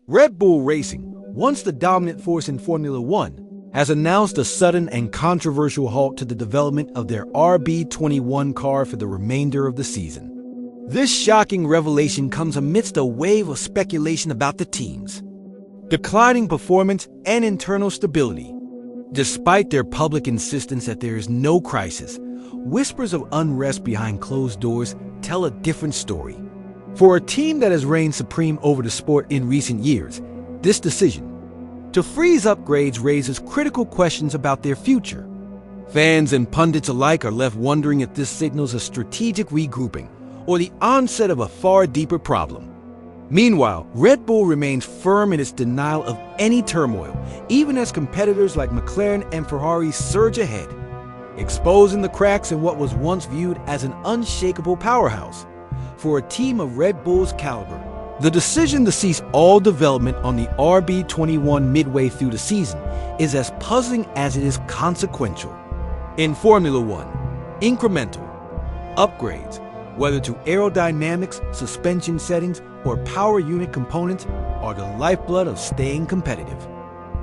Red Bull Racing, once the dominant force in Formula One, has announced a sudden and controversial halt to the development of their RB21 car for the remainder of the season. This shocking revelation comes amidst a wave of speculation about the team's declining performance and internal stability. Despite their public insistence that there is no crisis, whispers of unrest behind closed doors tell a different story. For a team that has reigned supreme over the sport in recent years, this decision to freeze upgrades raises critical questions about their future. Fans and pundits alike are left wondering if this signals a strategic regrouping or the onset of a far deeper problem. Meanwhile, Red Bull remains firm in its denial of any turmoil, even as competitors like McLaren and Ferrari surge ahead, exposing the cracks in what was once viewed as an unshakable powerhouse. For a team of Red Bull's caliber, the decision to cease all development on the RB21 midway through the season is as puzzling as it is consequential. In Formula One, incremental upgrades, whether to aerodynamics, suspension settings, or power unit components, are the lifeblood of staying competitive.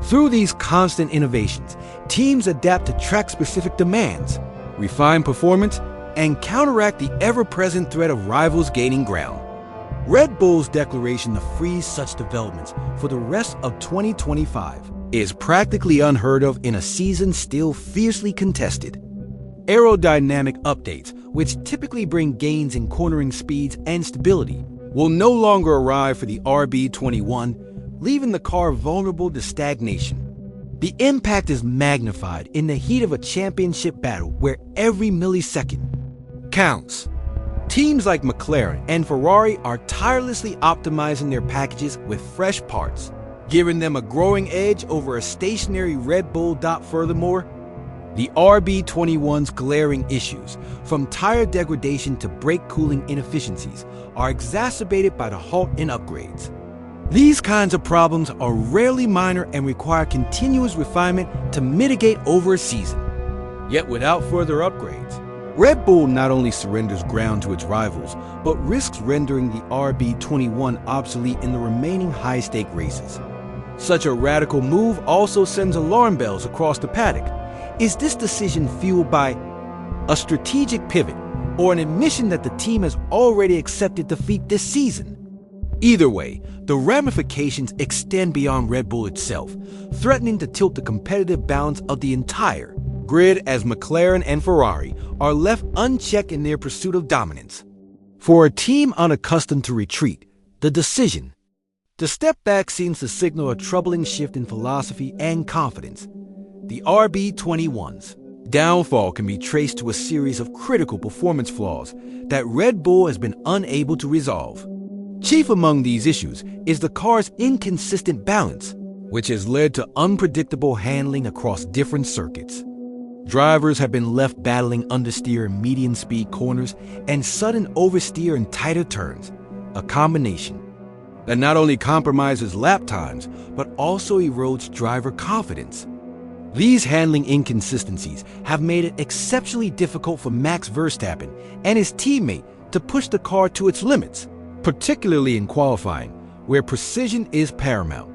Through these constant innovations, teams adapt to track-specific demands, refine performance, and counteract the ever-present threat of rivals gaining ground. Red Bull's declaration to freeze such developments for the rest of 2025 is practically unheard of in a season still fiercely contested. Aerodynamic updates, which typically bring gains in cornering speeds and stability, will no longer arrive for the RB21, leaving the car vulnerable to stagnation. The impact is magnified in the heat of a championship battle where every millisecond counts. Teams like McLaren and Ferrari are tirelessly optimizing their packages with fresh parts, giving them a growing edge over a stationary Red Bull. Furthermore, the RB21's glaring issues, from tire degradation to brake cooling inefficiencies, are exacerbated by the halt in upgrades. These kinds of problems are rarely minor and require continuous refinement to mitigate over a season. Yet without further upgrades, Red Bull not only surrenders ground to its rivals, but risks rendering the RB21 obsolete in the remaining high-stake races. Such a radical move also sends alarm bells across the paddock. Is this decision fueled by a strategic pivot or an admission that the team has already accepted defeat this season? Either way, the ramifications extend beyond Red Bull itself, threatening to tilt the competitive balance of the entire grid as McLaren and Ferrari are left unchecked in their pursuit of dominance. For a team unaccustomed to retreat, the decision to step back seems to signal a troubling shift in philosophy and confidence. The RB21's downfall can be traced to a series of critical performance flaws that Red Bull has been unable to resolve. Chief among these issues is the car's inconsistent balance, which has led to unpredictable handling across different circuits. Drivers have been left battling understeer in medium-speed corners and sudden oversteer in tighter turns, a combination that not only compromises lap times, but also erodes driver confidence. These handling inconsistencies have made it exceptionally difficult for Max Verstappen and his teammate to push the car to its limits, particularly in qualifying, where precision is paramount.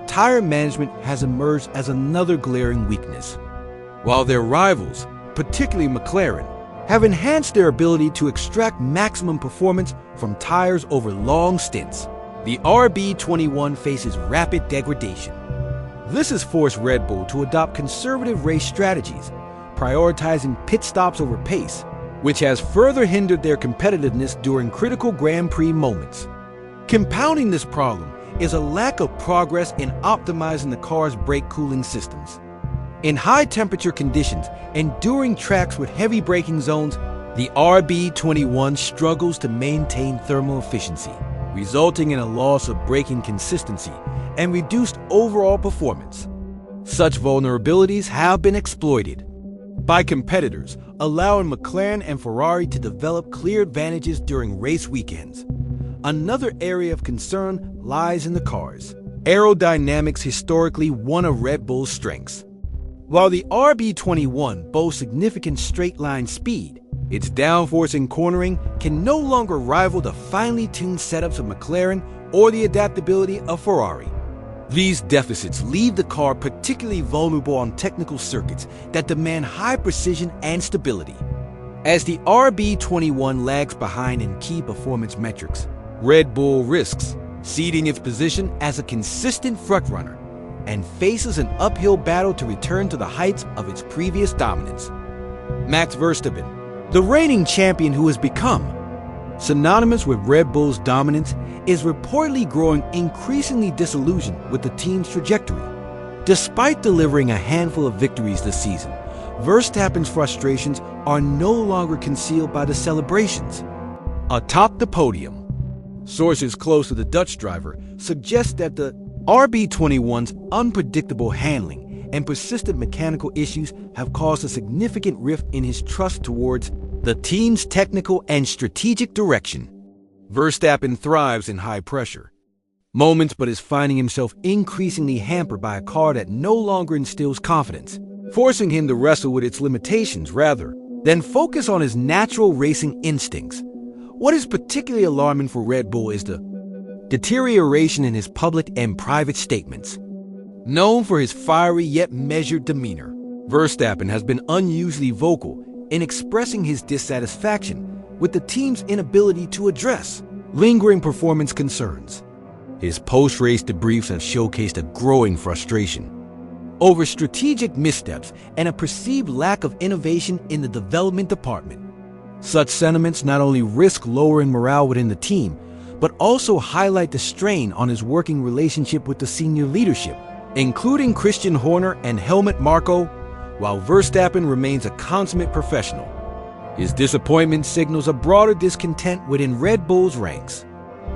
Tire management has emerged as another glaring weakness. While their rivals, particularly McLaren, have enhanced their ability to extract maximum performance from tires over long stints, the RB21 faces rapid degradation. This has forced Red Bull to adopt conservative race strategies, prioritizing pit stops over pace, which has further hindered their competitiveness during critical Grand Prix moments. Compounding this problem is a lack of progress in optimizing the car's brake cooling systems. In high-temperature conditions and during tracks with heavy braking zones, the RB21 struggles to maintain thermal efficiency, resulting in a loss of braking consistency and reduced overall performance. Such vulnerabilities have been exploited by competitors, allowing McLaren and Ferrari to develop clear advantages during race weekends. Another area of concern lies in the cars. Aerodynamics, historically one of Red Bull's strengths. While the RB21 boasts significant straight-line speed, its downforce in cornering can no longer rival the finely tuned setups of McLaren or the adaptability of Ferrari. These deficits leave the car particularly vulnerable on technical circuits that demand high precision and stability. As the RB21 lags behind in key performance metrics, Red Bull risks ceding its position as a consistent frontrunner and faces an uphill battle to return to the heights of its previous dominance. Max Verstappen, the reigning champion who has become synonymous with Red Bull's dominance, is reportedly growing increasingly disillusioned with the team's trajectory. Despite delivering a handful of victories this season, Verstappen's frustrations are no longer concealed by the celebrations. Atop the podium, sources close to the Dutch driver suggest that the RB21's unpredictable handling and persistent mechanical issues have caused a significant rift in his trust towards the team's technical and strategic direction. Verstappen thrives in high pressure moments, but is finding himself increasingly hampered by a car that no longer instills confidence, forcing him to wrestle with its limitations rather than focus on his natural racing instincts. What is particularly alarming for Red Bull is the deterioration in his public and private statements. Known for his fiery yet measured demeanor, Verstappen has been unusually vocal in expressing his dissatisfaction with the team's inability to address lingering performance concerns. His post-race debriefs have showcased a growing frustration over strategic missteps and a perceived lack of innovation in the development department. Such sentiments not only risk lowering morale within the team, but also highlight the strain on his working relationship with the senior leadership, including Christian Horner and Helmut Marko. While Verstappen remains a consummate professional, his disappointment signals a broader discontent within Red Bull's ranks.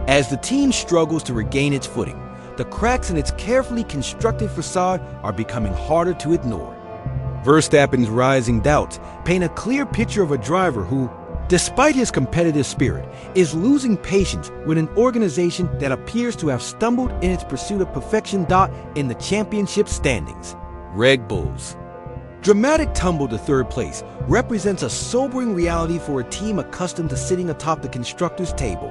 As the team struggles to regain its footing, the cracks in its carefully constructed facade are becoming harder to ignore. Verstappen's rising doubts paint a clear picture of a driver who, despite his competitive spirit, is losing patience with an organization that appears to have stumbled in its pursuit of perfection. In the championship standings, Red Bull's dramatic tumble to third place represents a sobering reality for a team accustomed to sitting atop the constructors' table.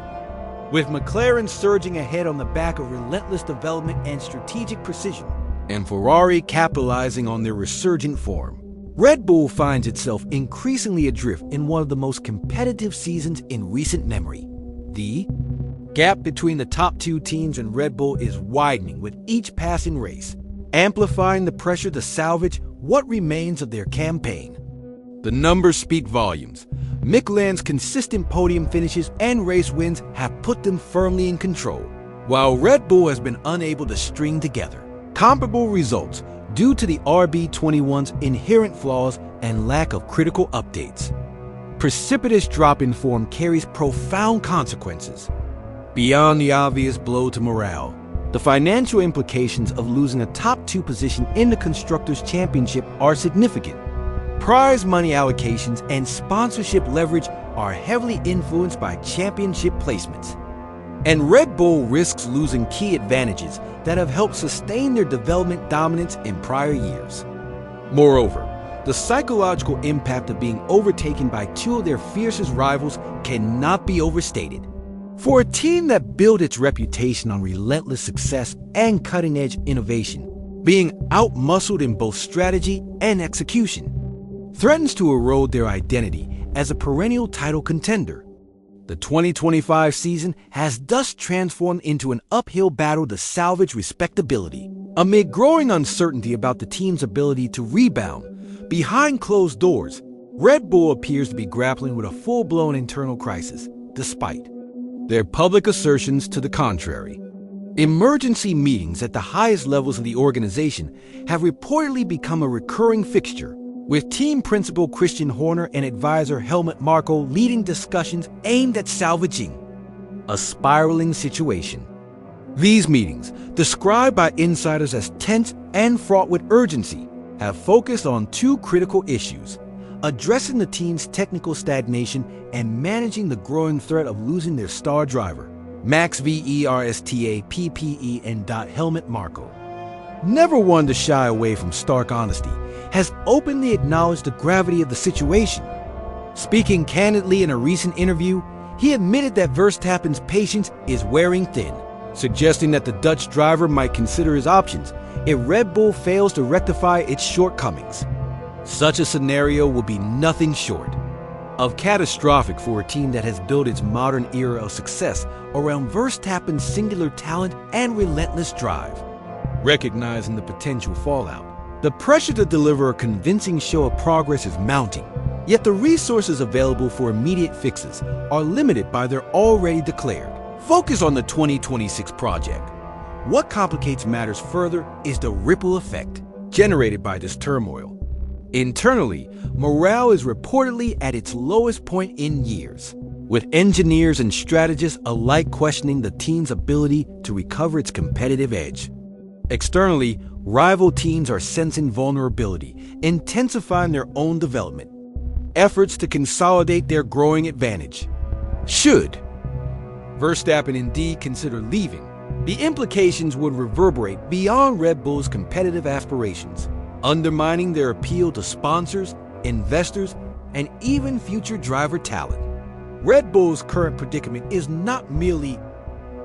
With McLaren surging ahead on the back of relentless development and strategic precision, and Ferrari capitalizing on their resurgent form, Red Bull finds itself increasingly adrift in one of the most competitive seasons in recent memory. The gap between the top two teams and Red Bull is widening with each passing race, amplifying the pressure to salvage what remains of their campaign. The numbers speak volumes. McLaren's consistent podium finishes and race wins have put them firmly in control, while Red Bull has been unable to string together comparable results due to the RB21's inherent flaws and lack of critical updates. Precipitous drop in form carries profound consequences. Beyond the obvious blow to morale, the financial implications of losing a top two position in the Constructors Championship are significant. Prize money allocations and sponsorship leverage are heavily influenced by championship placements, and Red Bull risks losing key advantages that have helped sustain their development dominance in prior years. Moreover, the psychological impact of being overtaken by two of their fiercest rivals cannot be overstated. For a team that built its reputation on relentless success and cutting-edge innovation, being outmuscled in both strategy and execution threatens to erode their identity as a perennial title contender. The 2025 season has thus transformed into an uphill battle to salvage respectability. Amid growing uncertainty about the team's ability to rebound, behind closed doors, Red Bull appears to be grappling with a full-blown internal crisis, despite their public assertions to the contrary. Emergency meetings at the highest levels of the organization have reportedly become a recurring fixture, with team principal Christian Horner and advisor Helmut Marko leading discussions aimed at salvaging a spiraling situation. These meetings, described by insiders as tense and fraught with urgency, have focused on two critical issues: addressing the team's technical stagnation and managing the growing threat of losing their star driver, Max Verstappen, and Helmut Marko, never one to shy away from stark honesty, has openly acknowledged the gravity of the situation. Speaking candidly in a recent interview, he admitted that Verstappen's patience is wearing thin, suggesting that the Dutch driver might consider his options if Red Bull fails to rectify its shortcomings. Such a scenario will be nothing short of catastrophic for a team that has built its modern era of success around Verstappen's singular talent and relentless drive. Recognizing the potential fallout, the pressure to deliver a convincing show of progress is mounting, yet the resources available for immediate fixes are limited by their already declared focus on the 2026 project. What complicates matters further is the ripple effect generated by this turmoil. Internally, morale is reportedly at its lowest point in years, with engineers and strategists alike questioning the team's ability to recover its competitive edge. Externally, rival teams are sensing vulnerability, intensifying their own development efforts to consolidate their growing advantage. Should Verstappen indeed consider leaving, the implications would reverberate beyond Red Bull's competitive aspirations, undermining their appeal to sponsors, investors, and even future driver talent. Red Bull's current predicament is not merely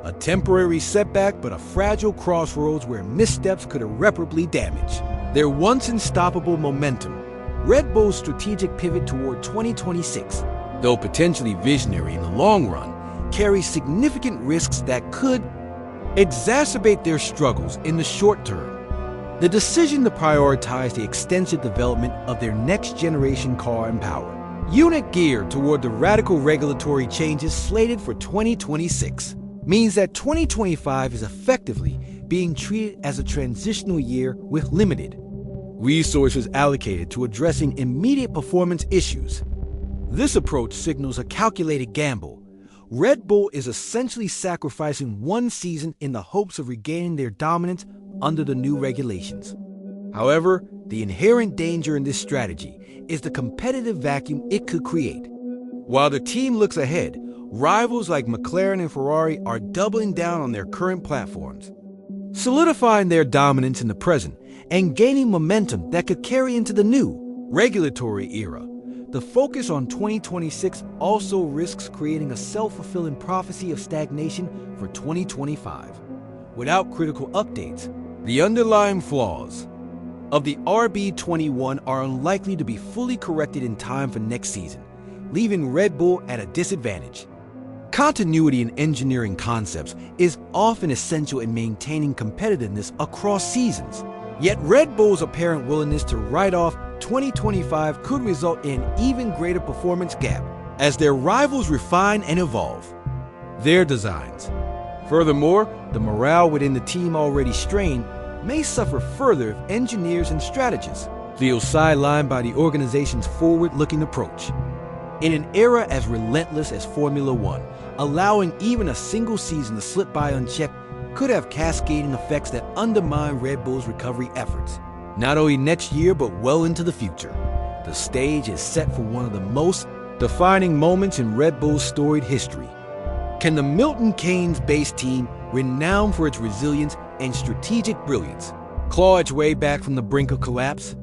a temporary setback, but a fragile crossroads where missteps could irreparably damage their once unstoppable momentum. Red Bull's strategic pivot toward 2026, though potentially visionary in the long run, carries significant risks that could exacerbate their struggles in the short term. The decision to prioritize the extensive development of their next-generation car and power unit geared toward the radical regulatory changes slated for 2026 means that 2025 is effectively being treated as a transitional year with limited resources allocated to addressing immediate performance issues. This approach signals a calculated gamble. Red Bull is essentially sacrificing one season in the hopes of regaining their dominance under the new regulations. However, the inherent danger in this strategy is the competitive vacuum it could create. While the team looks ahead, rivals like McLaren and Ferrari are doubling down on their current platforms, solidifying their dominance in the present and gaining momentum that could carry into the new regulatory era. The focus on 2026 also risks creating a self-fulfilling prophecy of stagnation for 2025. Without critical updates, the underlying flaws of the RB21 are unlikely to be fully corrected in time for next season, leaving Red Bull at a disadvantage. Continuity in engineering concepts is often essential in maintaining competitiveness across seasons. Yet Red Bull's apparent willingness to write off 2025 could result in an even greater performance gap as their rivals refine and evolve their designs. Furthermore, the morale within the team already strained may suffer further if engineers and strategists feel sidelined by the organization's forward-looking approach. In an era as relentless as Formula One, allowing even a single season to slip by unchecked could have cascading effects that undermine Red Bull's recovery efforts, not only next year but well into the future. The stage is set for one of the most defining moments in Red Bull's storied history. Can the Milton Keynes-based team, renowned for its resilience and strategic brilliance, claw its way back from the brink of collapse?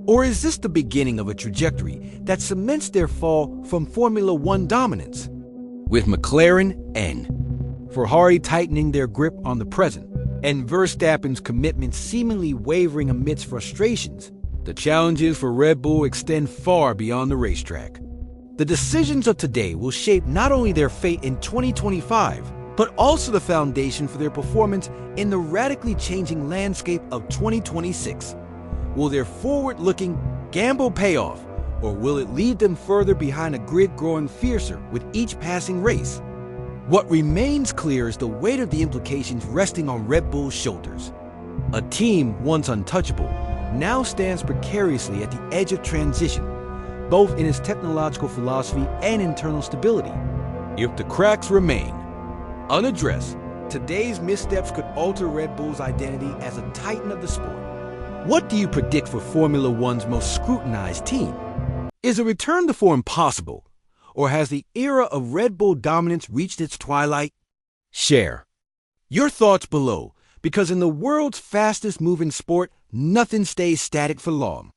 Or is this the beginning of a trajectory that cements their fall from Formula One dominance? With McLaren and Ferrari tightening their grip on the present, and Verstappen's commitment seemingly wavering amidst frustrations, the challenges for Red Bull extend far beyond the racetrack. The decisions of today will shape not only their fate in 2025, but also the foundation for their performance in the radically changing landscape of 2026. Will their forward-looking gamble pay off, or will it lead them further behind a grid growing fiercer with each passing race? What remains clear is the weight of the implications resting on Red Bull's shoulders. A team once untouchable now stands precariously at the edge of transition, both in its technological philosophy and internal stability. If the cracks remain unaddressed, today's missteps could alter Red Bull's identity as a titan of the sport. What do you predict for Formula One's most scrutinized team? Is a return to form possible, or has the era of Red Bull dominance reached its twilight? Share your thoughts below, because in the world's fastest moving sport, nothing stays static for long.